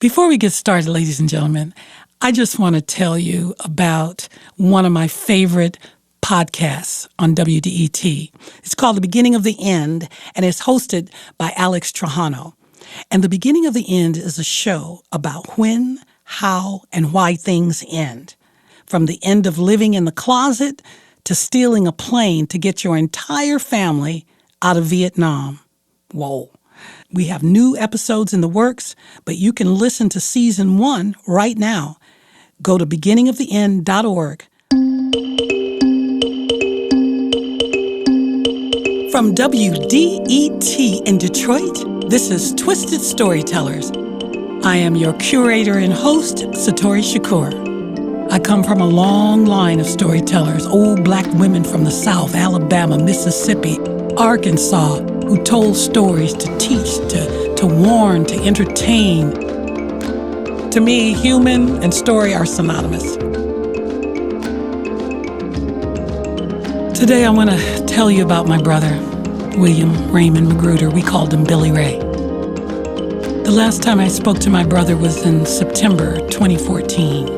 Before we get started, ladies and gentlemen, I just want to tell you about one of my favorite podcasts on WDET. It's called The Beginning of the End, and it's hosted by Alex Trajano. And The Beginning of the End is a show about when, how, and why things end. From the end of living in the closet to stealing a plane to get your entire family out of Vietnam. Whoa. We have new episodes in the works, but you can listen to season 1 right now. Go to beginningoftheend.org. From WDET in Detroit, this is Twisted Storytellers. I am your curator and host, Satori Shakoor. I come from a long line of storytellers, old Black women from the South, Alabama, Mississippi, Arkansas, who told stories to teach, to warn, to entertain. To me, human and story are synonymous. Today I want to tell you about my brother, William Raymond Magruder. We called him Billy Ray. The last time I spoke to my brother was in September 2014.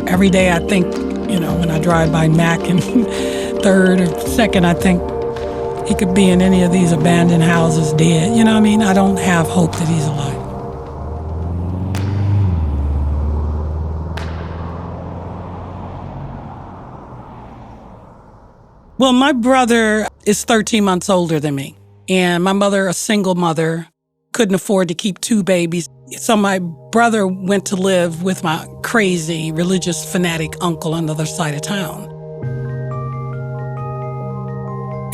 Every day I think, when I drive by Mac and 3rd or 2nd, I think he could be in any of these abandoned houses dead. You know what I mean? I don't have hope that he's alive. Well, my brother is 13 months older than me. And my mother, a single mother, couldn't afford to keep 2 babies. So my brother went to live with my crazy religious fanatic uncle on the other side of town.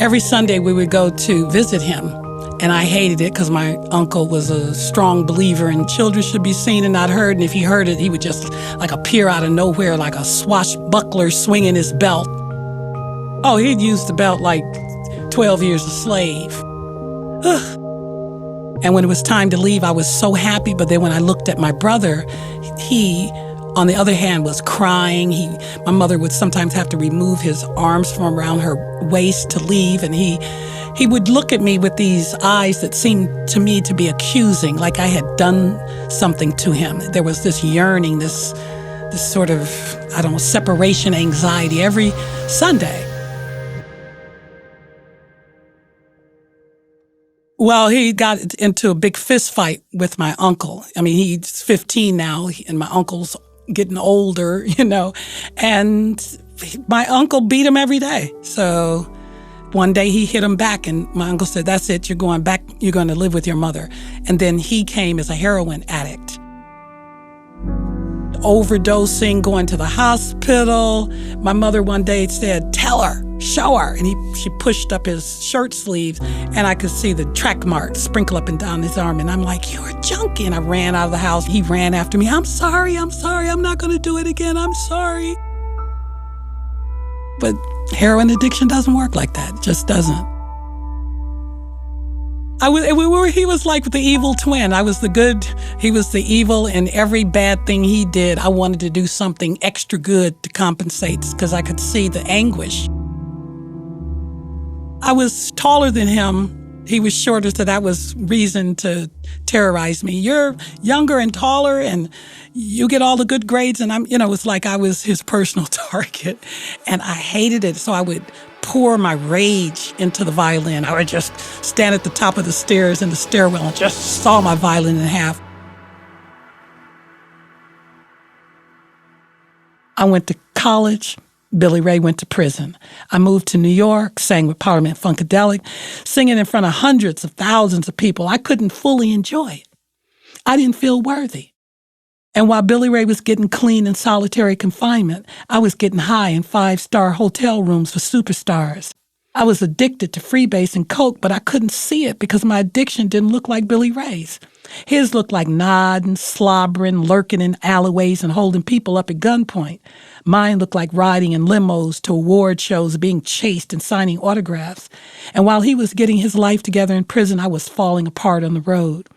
Every Sunday we would go to visit him, and I hated it because my uncle was a strong believer in children should be seen and not heard, and if he heard it, he would just appear out of nowhere like a swashbuckler swinging his belt. Oh, he'd used the belt like 12 years a slave. Ugh. And when it was time to leave, I was so happy, but then when I looked at my brother, he, on the other hand, was crying. My mother would sometimes have to remove his arms from around her waist to leave, and he would look at me with these eyes that seemed to me to be accusing, like I had done something to him. There was this yearning, this sort of, separation anxiety every Sunday. Well, he got into a big fist fight with my uncle. I mean, he's 15 now, and my uncle's getting older, and my uncle beat him every day. So one day he hit him back, and my uncle said, "That's it, you're going back, you're going to live with your mother." And then he came as a heroin addict, overdosing, going to the hospital. My mother one day said, "Tell her, show her." And she pushed up his shirt sleeves, and I could see the track marks sprinkle up and down his arm. And I'm like, "You're a junkie." And I ran out of the house. He ran after me. I'm sorry. I'm not going to do it again. I'm sorry. But heroin addiction doesn't work like that. It just doesn't. He was like the evil twin. I was the good, he was the evil, and every bad thing he did, I wanted to do something extra good to compensate because I could see the anguish. I was taller than him. He was shorter, so that was reason to terrorize me. You're younger and taller, and you get all the good grades, and it's like I was his personal target, and I hated it. So I would pour my rage into the violin. I would just stand at the top of the stairs in the stairwell and just saw my violin in half. I went to college. Billy Ray went to prison. I moved to New York, sang with Parliament Funkadelic, singing in front of hundreds of thousands of people. I couldn't fully enjoy it. I didn't feel worthy. And while Billy Ray was getting clean in solitary confinement, I was getting high in 5-star hotel rooms for superstars. I was addicted to freebase and coke, but I couldn't see it because my addiction didn't look like Billy Ray's. His looked like nodding, slobbering, lurking in alleyways and holding people up at gunpoint. Mine looked like riding in limos to award shows, being chased and signing autographs. And while he was getting his life together in prison, I was falling apart on the road.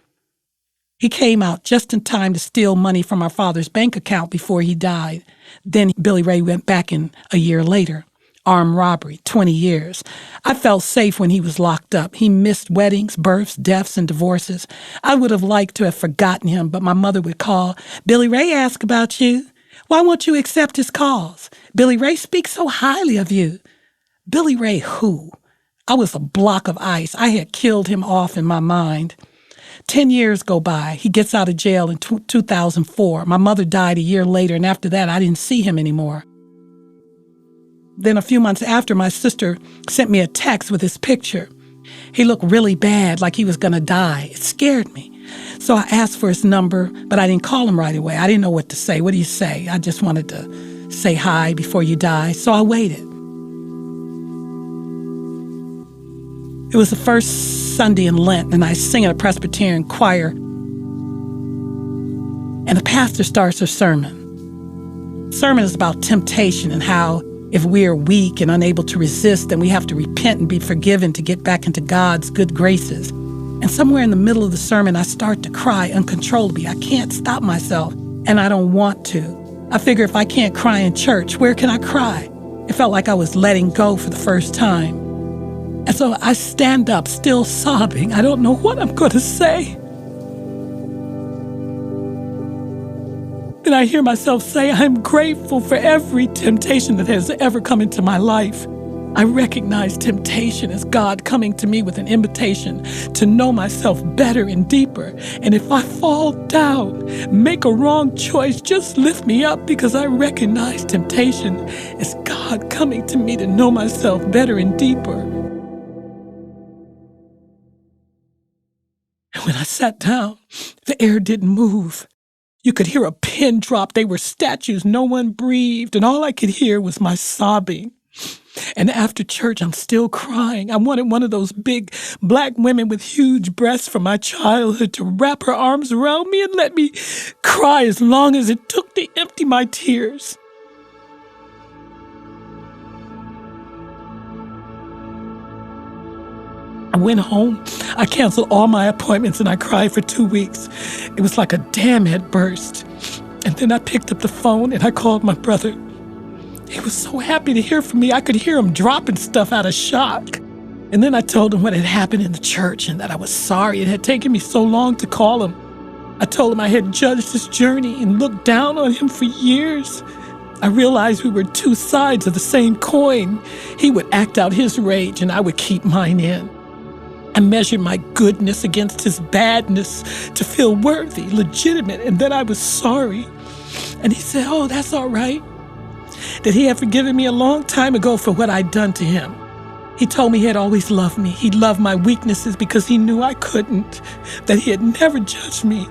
He came out just in time to steal money from our father's bank account before he died. Then Billy Ray went back in a year later. Armed robbery, 20 years. I felt safe when he was locked up. He missed weddings, births, deaths, and divorces. I would have liked to have forgotten him, but my mother would call. Billy Ray asked about you. Why won't you accept his calls? Billy Ray speaks so highly of you. Billy Ray who? I was a block of ice. I had killed him off in my mind. 10 years go by. He gets out of jail in 2004. My mother died a year later, and after that, I didn't see him anymore. Then a few months after, my sister sent me a text with his picture. He looked really bad, like he was going to die. It scared me. So I asked for his number, but I didn't call him right away. I didn't know what to say. What do you say? I just wanted to say hi before you die. So I waited. It was the first Sunday in Lent, and I sing in a Presbyterian choir. And the pastor starts her sermon. The sermon is about temptation and how if we are weak and unable to resist, then we have to repent and be forgiven to get back into God's good graces. And somewhere in the middle of the sermon, I start to cry uncontrollably. I can't stop myself, and I don't want to. I figure if I can't cry in church, where can I cry? It felt like I was letting go for the first time. And so I stand up, still sobbing. I don't know what I'm going to say. And I hear myself say, I'm grateful for every temptation that has ever come into my life. I recognize temptation as God coming to me with an invitation to know myself better and deeper. And if I fall down, make a wrong choice, just lift me up, because I recognize temptation as God coming to me to know myself better and deeper. And when I sat down, the air didn't move. You could hear a pin drop. They were statues. No one breathed. And all I could hear was my sobbing. And after church, I'm still crying. I wanted one of those big black women with huge breasts from my childhood to wrap her arms around me and let me cry as long as it took to empty my tears. I went home. I canceled all my appointments and I cried for 2 weeks. It was like a dam had burst. And then I picked up the phone and I called my brother. He was so happy to hear from me. I could hear him dropping stuff out of shock. And then I told him what had happened in the church and that I was sorry it had taken me so long to call him. I told him I had judged his journey and looked down on him for years. I realized we were two sides of the same coin. He would act out his rage and I would keep mine in. I measured my goodness against his badness to feel worthy, legitimate, and that I was sorry. And he said, oh, that's all right. That he had forgiven me a long time ago for what I'd done to him. He told me he had always loved me. He loved my weaknesses because he knew I couldn't, that he had never judged me.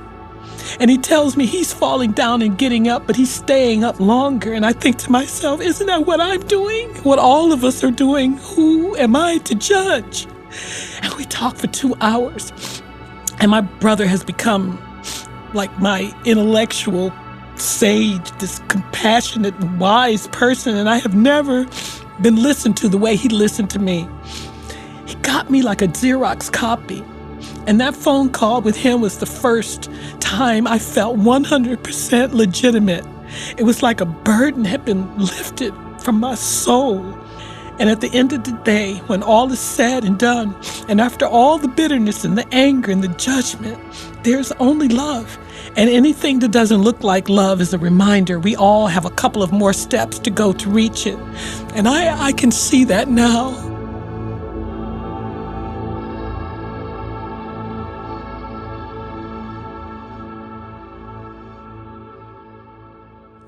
And he tells me he's falling down and getting up, but he's staying up longer. And I think to myself, isn't that what I'm doing? What all of us are doing? Who am I to judge? And we talked for 2 hours. And my brother has become like my intellectual sage, this compassionate, wise person. And I have never been listened to the way he listened to me. He got me like a Xerox copy. And that phone call with him was the first time I felt 100% legitimate. It was like a burden had been lifted from my soul. And at the end of the day, when all is said and done, and after all the bitterness and the anger and the judgment, there's only love. And anything that doesn't look like love is a reminder we all have a couple of more steps to go to reach it. And I can see that now.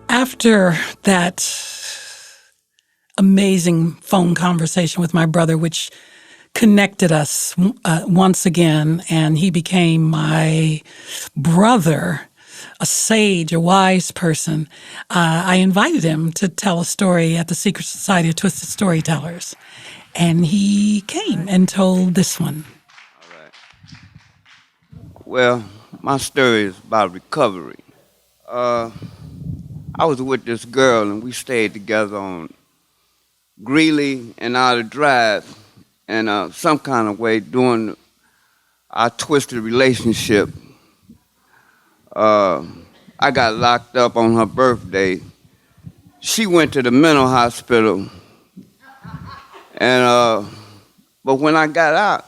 After that amazing phone conversation with my brother, which connected us once again, and he became my brother, a sage, a wise person, I invited him to tell a story at the Secret Society of Twisted Storytellers. And he came and told this one. All right. Well, my story is about recovery. I was with this girl, and we stayed together on Greeley and Outer Drive, and some kind of way during our twisted relationship, I got locked up on her birthday. She went to the mental hospital And but when I got out,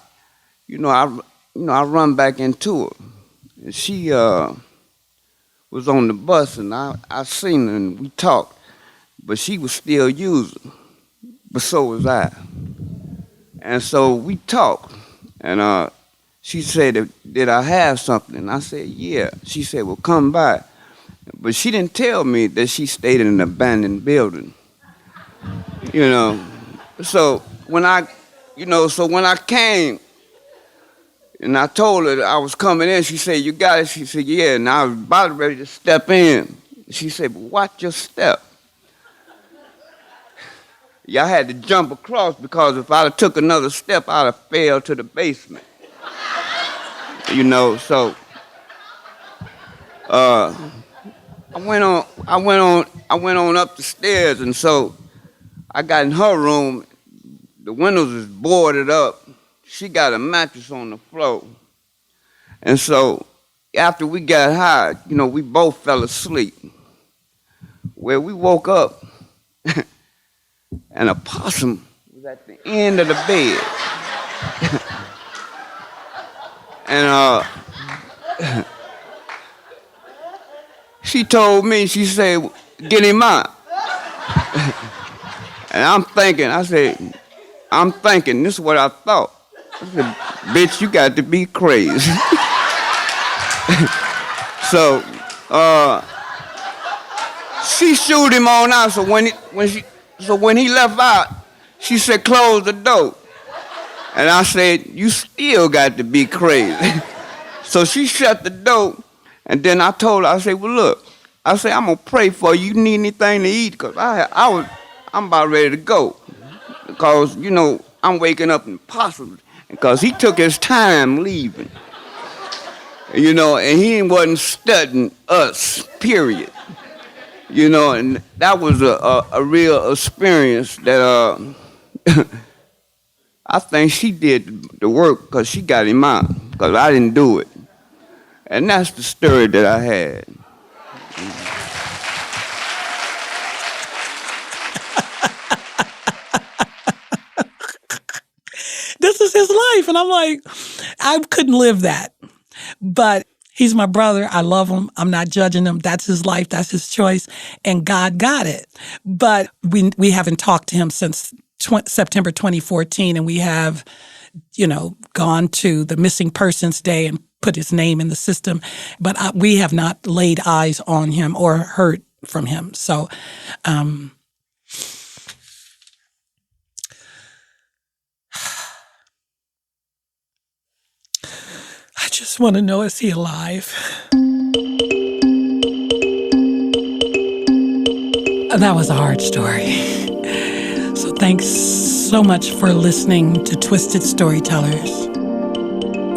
I run back into her. And she was on the bus, and I seen her, and we talked. But she was still using, but so was I. And so we talked, and she said, "Did I have something?" And I said, "Yeah." She said, "Well, come by." But she didn't tell me that she stayed in an abandoned building. You know, so when I came and I told her that I was coming in, she said, "You got it?" She said, "Yeah." And I was about ready to step in. She said, "But watch your step." Yeah, I had to jump across because if I'd have took another step, I'd have fell to the basement. So uh, I went on up the stairs, and so I got in her room. The windows is boarded up. She got a mattress on the floor. And so after we got high, we both fell asleep. Well, we woke up and a possum was at the end of the bed. And she told me, she said, "Get him out." And I'm thinking, this is what I thought. I said, "Bitch, you got to be crazy." So she shooed him on out. So when he left out, she said, "Close the door." And I said, "You still got to be crazy." So she shut the door, and then I told her, I said, "Well, look," I said, "I'm gonna pray for you. You need anything to eat?" Because I'm about ready to go. Because I'm waking up in possums. Because he took his time leaving. And he wasn't studying us, period. And that was a real experience that I think she did the work because she got him out, because I didn't do it. And that's the story that I had. This is his life. And I'm like, I couldn't live that. But he's my brother. I love him. I'm not judging him. That's his life. That's his choice. And God got it. But we haven't talked to him since September 2014. And we have, gone to the Missing Persons Day and put his name in the system. But we have not laid eyes on him or heard from him. So, I just want to know, is he alive? That was a hard story. So thanks so much for listening to Twisted Storytellers,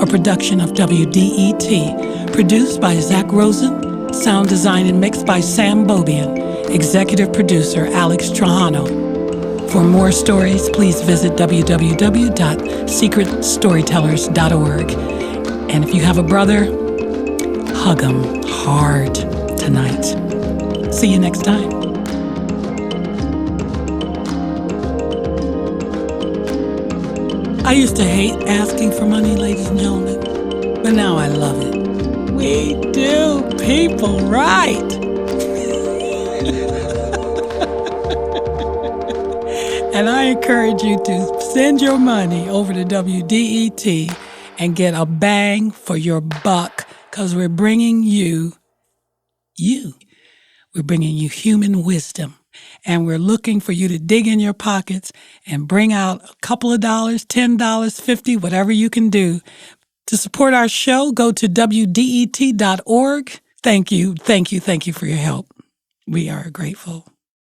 a production of WDET, produced by Zach Rosen, sound design and mixed by Sam Bobian, executive producer Alex Trajano. For more stories, please visit www.secretstorytellers.org. And if you have a brother, hug him hard tonight. See you next time. I used to hate asking for money, ladies and gentlemen, but now I love it. We do people right. And I encourage you to send your money over to WDET and get a bang for your buck, because we're bringing you. We're bringing you human wisdom. And we're looking for you to dig in your pockets and bring out a couple of dollars, $10, $50, whatever you can do. To support our show, go to WDET.org. Thank you for your help. We are grateful.